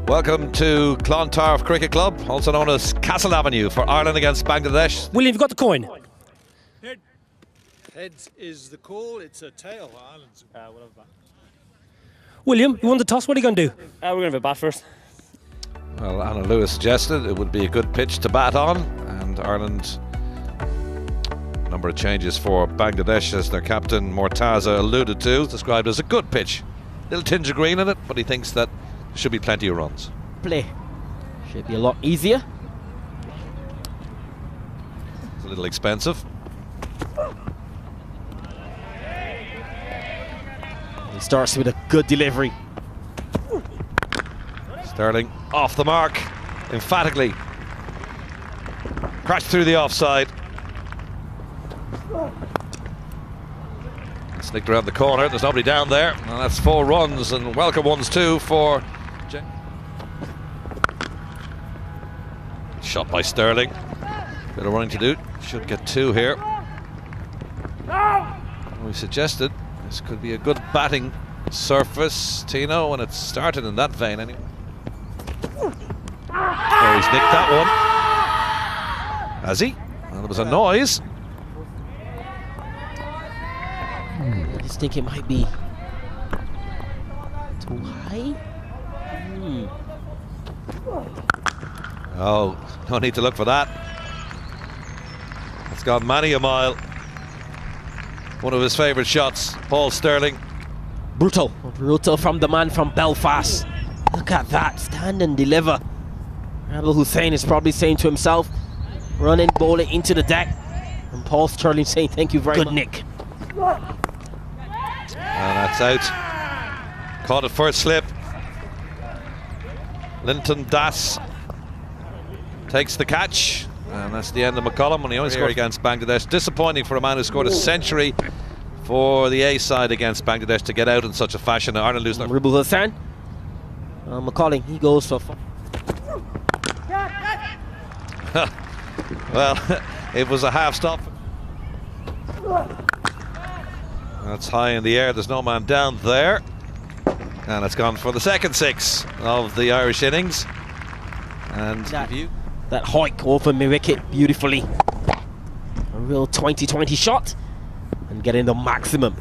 Welcome to Clontarf Cricket Club, also known as Castle Avenue, for Ireland against Bangladesh. William, you've got the coin. Heads is the call, it's a tail. Ireland's William, you won the toss. What are you going to do? We're going to have a bat first. Well, Anna Lewis suggested it would be a good pitch to bat on, and Ireland, a number of changes for Bangladesh, as their captain Mortaza alluded to, described as a good pitch. Little tinge of green in it, but he thinks that there should be plenty of runs. Play should be a lot easier. It's a little expensive. He starts with a good delivery. Sterling off the mark, emphatically. Crashed through the offside. Slicked around the corner, there's nobody down there. And that's 4 runs, and welcome ones too for... Shot by Sterling. Bit of running to do. Should get 2 here. We suggested this could be a good batting surface, Tino, and it started in that vein anyway. Oh, he's nicked that one. Has he? Well, there was a noise. I just think it might be too high. Oh, no need to look for that. It's gone many a mile. One of his favourite shots, Paul Sterling. Brutal from the man from Belfast. Look at that, stand and deliver. Abel Hussein is probably saying to himself, running, bowling into the deck. And Paul Sterling saying thank you very much. Good nick. And that's out. Caught it first slip. Linton Das takes the catch. And that's the end of McCollum, when he only scored against Bangladesh. Disappointing for a man who scored a century for the A side against Bangladesh to get out in such a fashion. Ireland lose. Ribble Hassan. McCollum, he goes for... Well, it was a half stop. That's high in the air, there's no man down there. And it's gone for the second 6 of the Irish innings. And that hike over my wicket beautifully. A real 20-20 shot. And getting the maximum.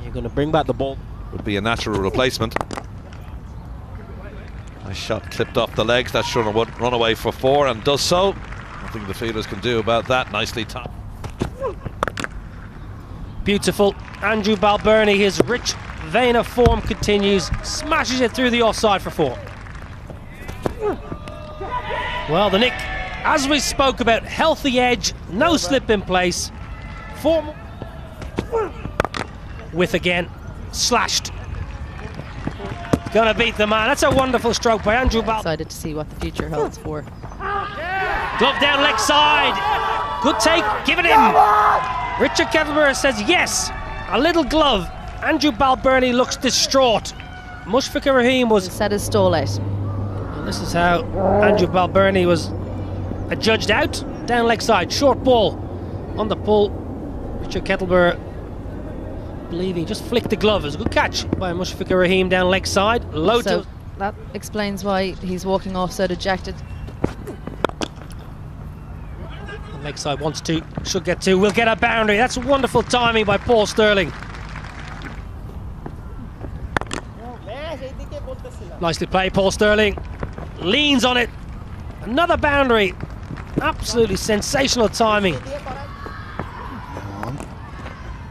You're going to bring back the ball. Would be a natural replacement. Nice shot clipped off the legs. That should run away for 4 and does so. Nothing the fielders can do about that. Nicely timed. Beautiful. Andrew Balbirnie, his rich vein of form continues. Smashes it through the offside for 4. Well, the nick, as we spoke about, healthy edge, no slip in place. 4 with again, slashed. Gonna beat the man. That's a wonderful stroke by Andrew Balbirnie. Excited to see what the future holds for. Glove down leg side. Good take, give it in. Richard Kettleborough says yes. A little glove. Andrew Balbirnie looks distraught. Mushfiqur Rahim was... Set his stall out. And this is how Andrew Balbirnie was adjudged out. Down leg side, short ball on the pull. Richard Kettleborough, believe he just flicked the glove. It was a good catch by Mushfiqur Rahim down leg side. Low So to... that explains why he's walking off so dejected. Leg side wants 2, should get 2, will get a boundary. That's wonderful timing by Paul Sterling. Nicely played, Paul Sterling. Leans on it. Another boundary. Absolutely sensational timing.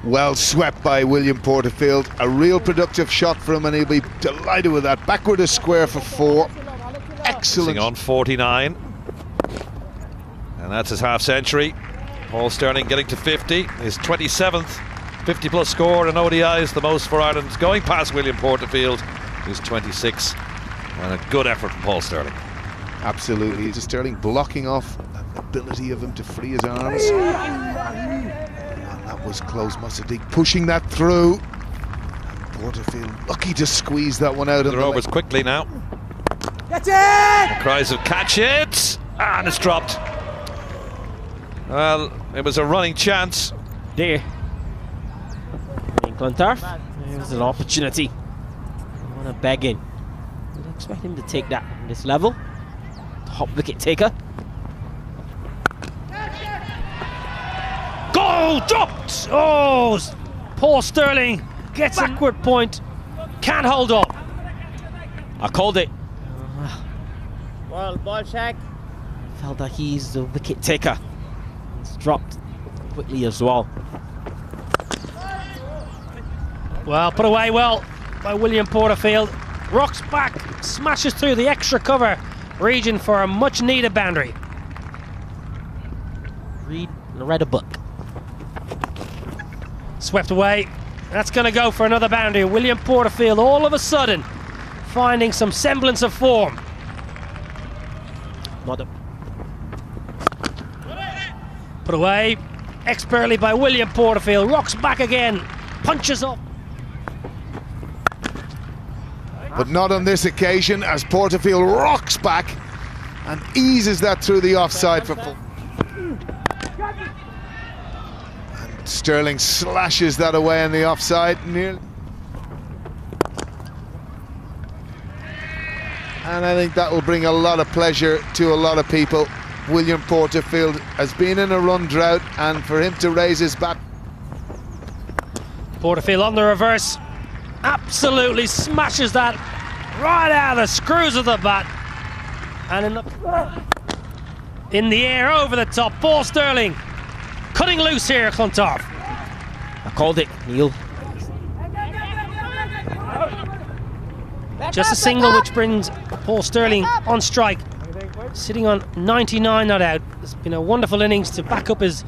Well swept by William Porterfield. A real productive shot for him, and he'll be delighted with that. Backward a square for 4. Excellent. On 49. And that's his half century. Paul Sterling getting to 50, his 27th 50-plus score in ODIs, the most for Ireland, going past William Porterfield, who's 26. And a good effort from Paul Sterling. Absolutely. It's Sterling blocking off that ability of him to free his arms. And that was close. Mossadegh pushing that through. And Porterfield lucky to squeeze that one out of the overs quickly now. Catch it! The cries of catch it! And it's dropped. Well, it was a running chance. There. In Clontarf, there's an opportunity. I want to beg in. I'd expect him to take that from this level. Top wicket taker. Goal dropped! Oh, Paul Sterling gets a backward point. Can't hold up. I called it. Well, ball check. Felt that he's the wicket taker. It's dropped quickly as well. Well, put away well by William Porterfield. Rocks back, smashes through the extra cover region for a much needed boundary. Read a book. Swept away. That's going to go for another boundary. William Porterfield all of a sudden finding some semblance of form. Put away expertly by William Porterfield. Rocks back again. Punches up. But not on this occasion, as Porterfield rocks back and eases that through the offside for full. And Sterling slashes that away on the offside nearly. And I think that will bring a lot of pleasure to a lot of people. William Porterfield has been in a run drought, and for him to raise his bat. Porterfield on the reverse. Absolutely smashes that right out of the screws of the bat. And in the air over the top, Paul Sterling cutting loose here, Clontarf. I called it, Neil. Just a single which brings Paul Sterling on strike. Sitting on 99 not out. It's been a wonderful innings to back up his...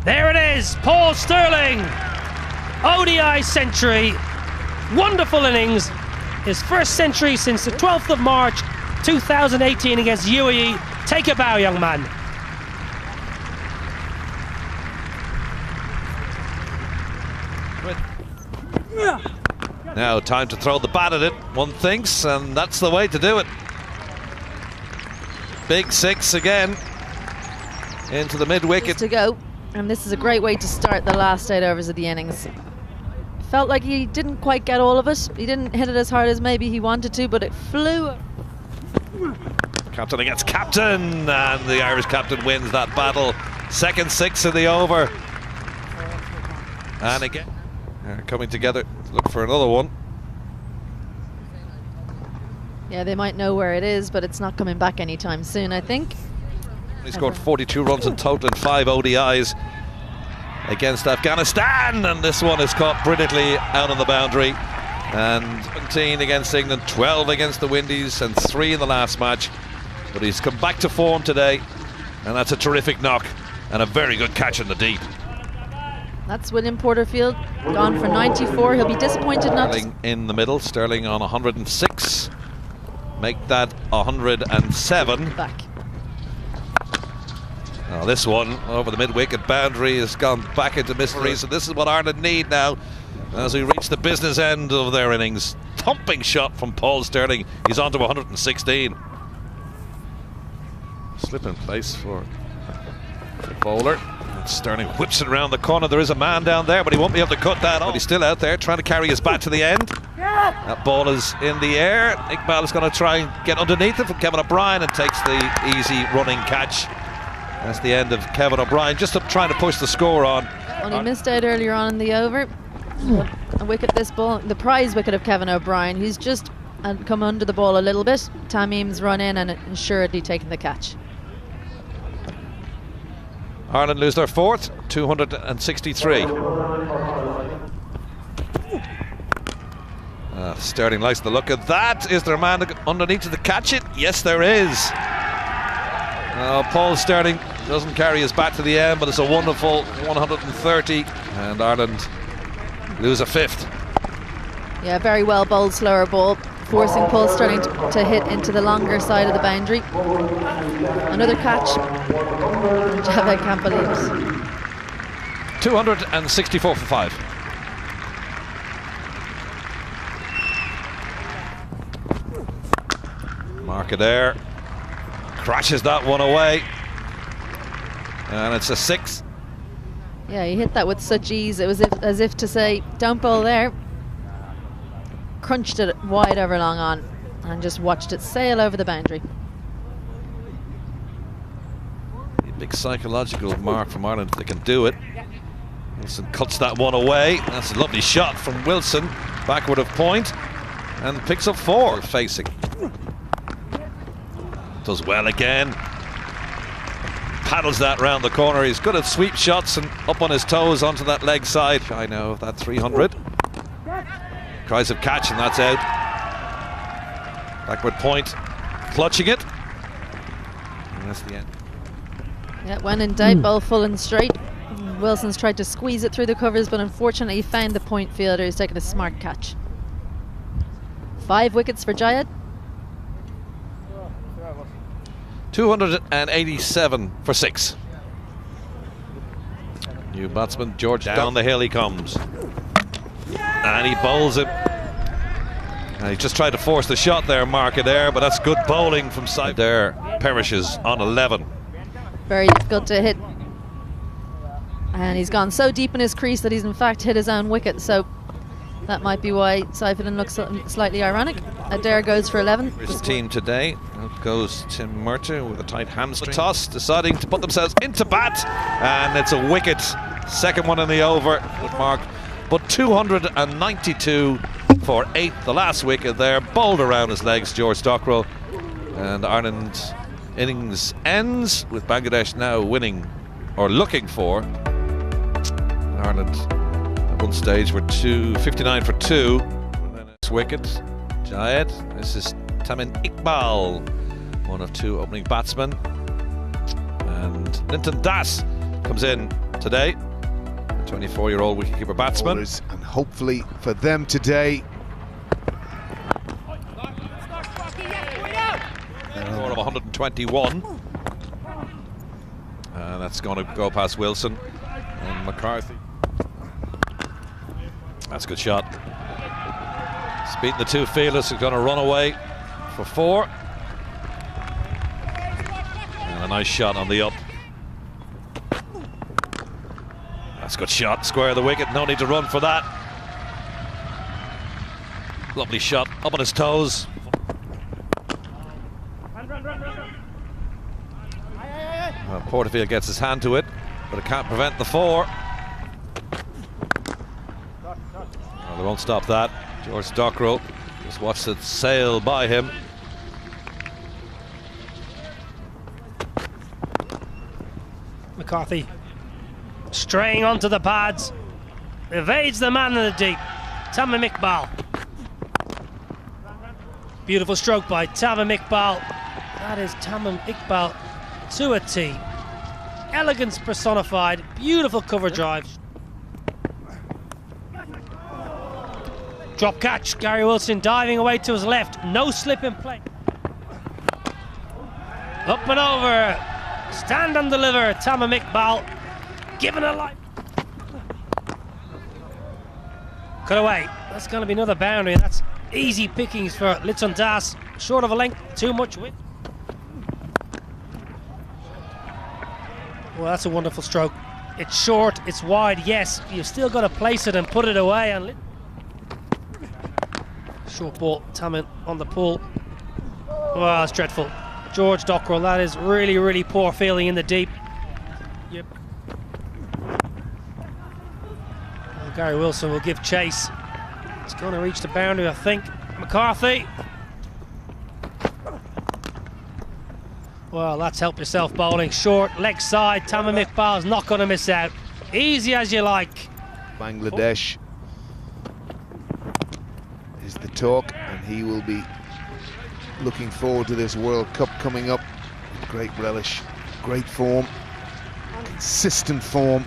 There it is, Paul Sterling. ODI century. Wonderful innings. His first century since the 12th of March 2018 against UAE. Take a bow, young man. Now time to throw the bat at it, one thinks, and that's the way to do it. Big six again into the mid-wicket. To go, and this is a great way to start the last 8 overs of the innings. Felt like he didn't quite get all of it. He didn't hit it as hard as maybe he wanted to, but it flew. Captain against captain, and the Irish captain wins that battle. Second six of the over. And again, coming together to look for another one. Yeah, they might know where it is, but it's not coming back anytime soon, I think. He scored 42 runs in total and 5 ODIs against Afghanistan, and this one is caught brilliantly out on the boundary. And 17 against England, 12 against the Windies, and 3 in the last match. But he's come back to form today, and that's a terrific knock and a very good catch in the deep. That's William Porterfield, gone for 94. He'll be disappointed not to... Sterling in the middle, Sterling on 106. Make that 107. Back. Now this one over the mid-wicket boundary has gone back into mystery, so this is what Ireland need now as we reach the business end of their innings. Thumping shot from Paul Sterling. He's on to 116. Slip in place for the bowler. Sterling whips it around the corner. There is a man down there, but he won't be able to cut that off. He's still out there trying to carry his bat to the end. That ball is in the air. Iqbal is going to try and get underneath it from Kevin O'Brien and takes the easy running catch. That's the end of Kevin O'Brien, just trying to push the score on. Only missed out earlier on in the over. A wicket, this ball, the prize wicket of Kevin O'Brien, who's just come under the ball a little bit. Tamim's run in and assuredly taken the catch. Ireland lose their fourth, 263. Sterling likes the look of that. Is there a man underneath to catch it? Yes, there is. Paul Sterling doesn't carry his bat to the end, but it's a wonderful 130, and Ireland lose a fifth. Yeah, very well bowled slower ball, forcing Paul Sterling to hit into the longer side of the boundary. Another catch. Javed can't believe it. 264 for 5. Markader crashes that one away, and it's a 6. Yeah, he hit that with such ease. It was as if to say, don't bowl there. crunched it wide over long on and just watched it sail over the boundary. Big psychological mark from Ireland if they can do it. Wilson cuts that one away. That's a lovely shot from Wilson, backward of point, and picks up 4 facing. Does well again. Paddles that round the corner. He's good at sweep shots and up on his toes onto that leg side. I know of that 300. Cries of catch, and that's out. Backward point, clutching it. And that's the end. Yeah, when in doubt, ball full and straight. Wilson's tried to squeeze it through the covers, but unfortunately he found the point fielder who's taken a smart catch. 5 wickets for Jayed. 287 for 6. New batsman George down the hill he comes. And he bowls it. And he just tried to force the shot there, Mark Adair, but that's good bowling from side there. Perishes on 11. Very difficult to hit. And he's gone so deep in his crease that he's in fact hit his own wicket. So that might be why Seifelin looks slightly ironic. Adair goes for 11. His team today. Out goes Tim Murter with a tight hamstring. Toss, deciding to put themselves into bat. And it's a wicket. Second one in the over. Good mark. But 292 for 8. The last wicket there. Bowled around his legs, George Dockrell. And Ireland's innings ends with Bangladesh now winning, or looking for. Ireland at one stage were 59 for 2. And then it's wicket. Jayed. This is Tamim Iqbal, one of 2 opening batsmen. And Linton Das comes in today, a 24-year-old wicketkeeper batsman. And hopefully for them today, Score of 121. And that's going to go past Wilson and McCarthy. That's a good shot. He's beaten the 2 fielders, who's going to run away for 4. And a nice shot on the up. That's a good shot, square of the wicket, no need to run for that. Lovely shot, up on his toes. Porterfield gets his hand to it, but it can't prevent the 4. Well, they won't stop that. George Dockrell just watched it sail by him. McCarthy straying onto the pads, evades the man in the deep. Tamim Iqbal. Beautiful stroke by Tamim Iqbal. That is Tamim Iqbal to a T. Elegance personified, beautiful cover drive. Drop catch, Gary Wilson diving away to his left, no slip in play. Up and over, stand and deliver, Tamim Iqbal, given a life. Cut away, that's going to be another boundary, and that's easy pickings for Linton Das, short of a length, too much width. Well, that's a wonderful stroke. It's short, it's wide, yes. You've still got to place it and put it away. And short ball, Tamim on the pull. Oh, that's dreadful. George Dockrell, that is really, really poor fielding in the deep. Yep. Well, Gary Wilson will give chase. It's going to reach the boundary, I think. McCarthy. Well, that's help yourself bowling. Short, leg side. Tamim Iqbal's not going to miss out. Easy as you like. Bangladesh is the talk, and he will be looking forward to this World Cup coming up with great relish, great form, consistent form.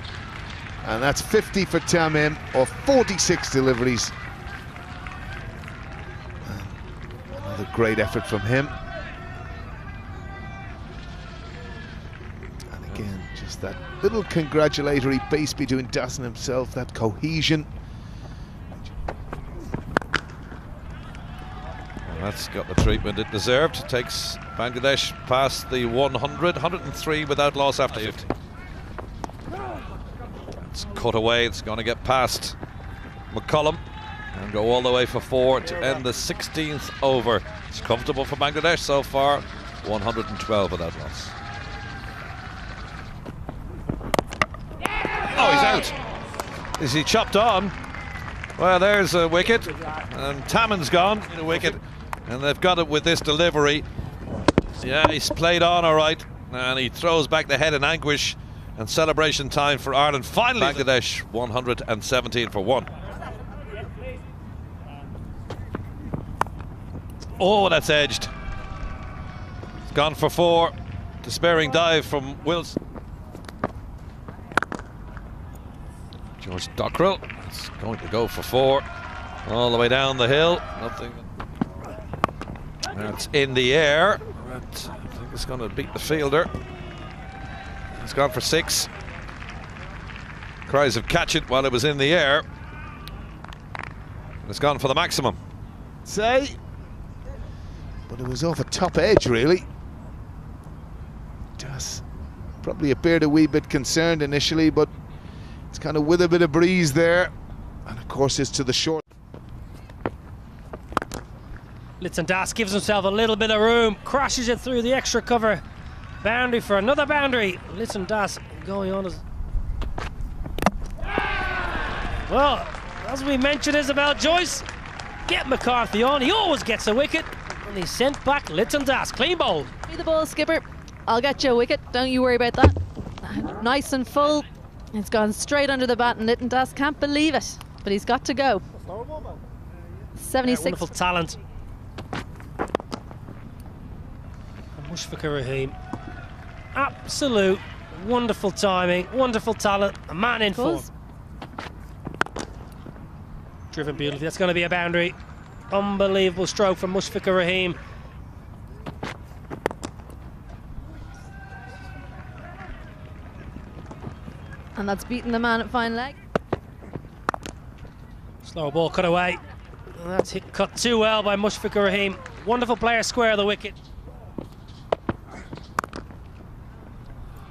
And that's 50 for Tamim, or 46 deliveries. And another great effort from him. Again, just that little congratulatory base between Das and himself, that cohesion. Well, that's got the treatment it deserved. It takes Bangladesh past the 100, 103 without loss after 50. It's cut away, it's going to get past McCullum. and go all the way for 4 to end the 16th over. It's comfortable for Bangladesh so far, 112 of that loss. Oh, he's out. Is he chopped on? Well, there's a wicket, and Taman's gone, a wicket, and they've got it with this delivery. Yeah, he's played on all right, and he throws back the head in anguish, and celebration time for Ireland. Finally, Bangladesh 117 for 1. Oh, that's edged. It's gone for 4. Despairing dive from Wilson. George Dockrell is going to go for 4 all the way down the hill. Nothing. That's in the air. But I think it's going to beat the fielder. It's gone for 6. Cries of catch it while it was in the air. It's gone for the maximum. Say, but it was off a top edge, really. Just probably appeared a wee bit concerned initially, but it's kind of with a bit of breeze there, and of course it's to the short. Litson Das gives himself a little bit of room, crashes it through the extra cover. Boundary for another boundary. Litson Das going on as well. As we mentioned, Isabel Joyce, get McCarthy on. He always gets a wicket, and he's sent back Litson Das. Clean bowled. Be the ball, skipper. I'll get you a wicket. Don't you worry about that. Nice and full. It's gone straight under the bat, and Litton Das can't believe it, but he's got to go. 76. Wonderful talent. And Mushfiqur Rahim. Absolute wonderful timing, wonderful talent. A man in form. Driven beautifully. That's going to be a boundary. Unbelievable stroke from Mushfiqur Rahim. And that's beaten the man at fine leg. Slower ball cut away. And that's hit cut too well by Mushfiqur Rahim. Wonderful player square of the wicket.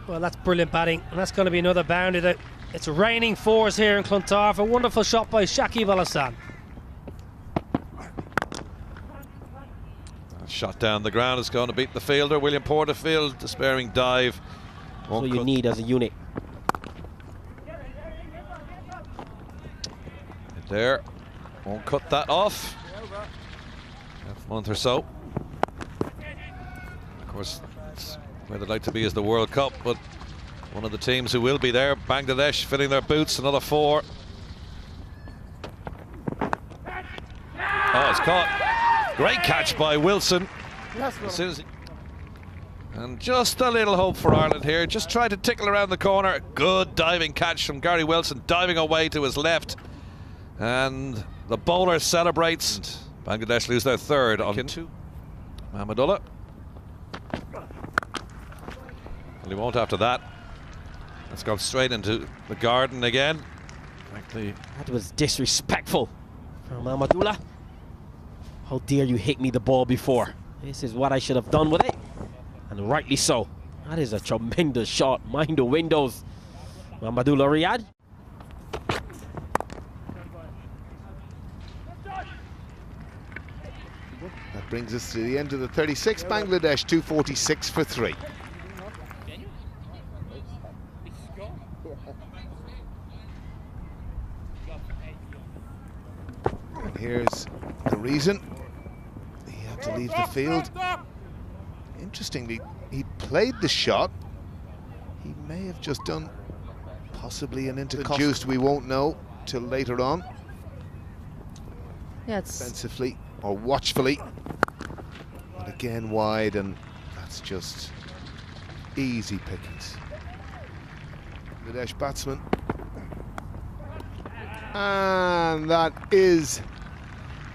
Well, that's brilliant batting. And that's going to be another boundary. It's raining 4s here in Clontarf. A wonderful shot by Shakib Al Hassan. Shot down the ground is going to beat the fielder. William Porterfield, despairing dive. That's what you need as a unit. There, won't cut that off. A month or so. Of course, it's where they'd like to be is the World Cup, but one of the teams who will be there, Bangladesh, filling their boots. Another 4. Oh, it's caught. Great catch by Wilson. As soon as and just a little hope for Ireland here. Just tried to tickle around the corner. Good diving catch from Gary Wilson, diving away to his left. And the bowler celebrates. Bangladesh lose their 3rd on 2. Mahmudullah. Well, he won't after that. It's gone straight into the garden again. That was disrespectful from Mahmudullah. How dare you hit me the ball before? This is what I should have done with it. And rightly so. That is a tremendous shot. Mind the windows. Mahmudullah Riyad. That brings us to the end of the 36. Bangladesh 246 for 3. And here's the reason he had to leave the field. Interestingly, he played the shot. He may have just done possibly an intercuffed. We won't know till later on. Yeah, it's Defensively or watchfully, but again wide, and that's just easy pickings. Bangladesh batsman, and that is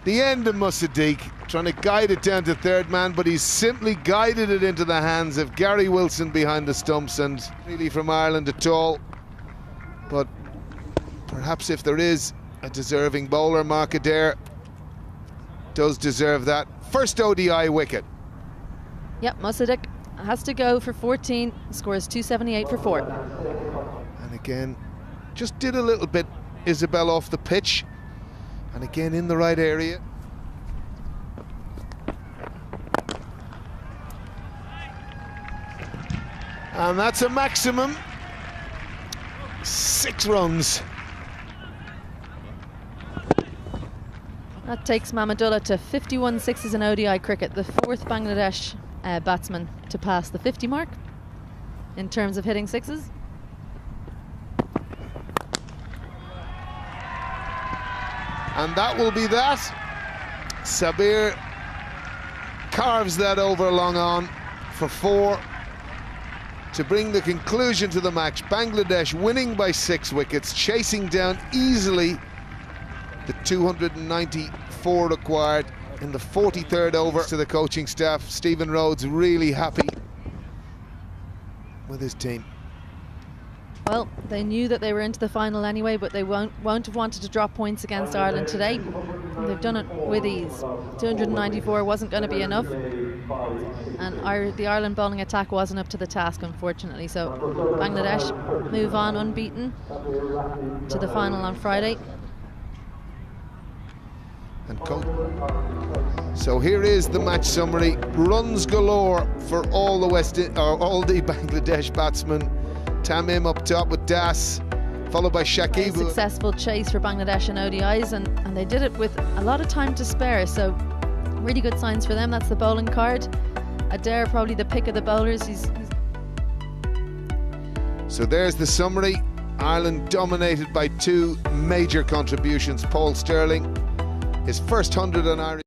the end of Musaddiq, trying to guide it down to 3rd man, but he's simply guided it into the hands of Gary Wilson behind the stumps, and really from Ireland at all. But perhaps if there is a deserving bowler, Mark Adair does deserve that. First ODI wicket. Yep, Musaddiq has to go for 14, scores 278 for 4. And again, just did a little bit, Isabel, off the pitch. And again in the right area. And that's a maximum 6 runs. That takes Mamadullah to 51 sixes in ODI cricket, the 4th Bangladesh batsman to pass the 50 mark in terms of hitting sixes. And that will be that. Sabir carves that over long on for 4 to bring the conclusion to the match. Bangladesh winning by 6 wickets, chasing down easily the 294 required in the 43rd over. To the coaching staff, Stephen Rhodes really happy with his team. Well, they knew that they were into the final anyway, but they won't have wanted to drop points against Ireland today. They've done it with ease. 294 wasn't going to be enough, and the Ireland bowling attack wasn't up to the task, unfortunately. So Bangladesh move on unbeaten to the final on Friday. And so here is the match summary. Runs galore for all the Bangladesh batsmen. Tamim up top with Das, followed by Shakib. A successful chase for Bangladesh in ODIs, and they did it with a lot of time to spare, so really good signs for them. That's the bowling card. Adair probably the pick of the bowlers. So there's the summary. Ireland dominated by 2 major contributions. Paul Stirling, his first 100 on Irish.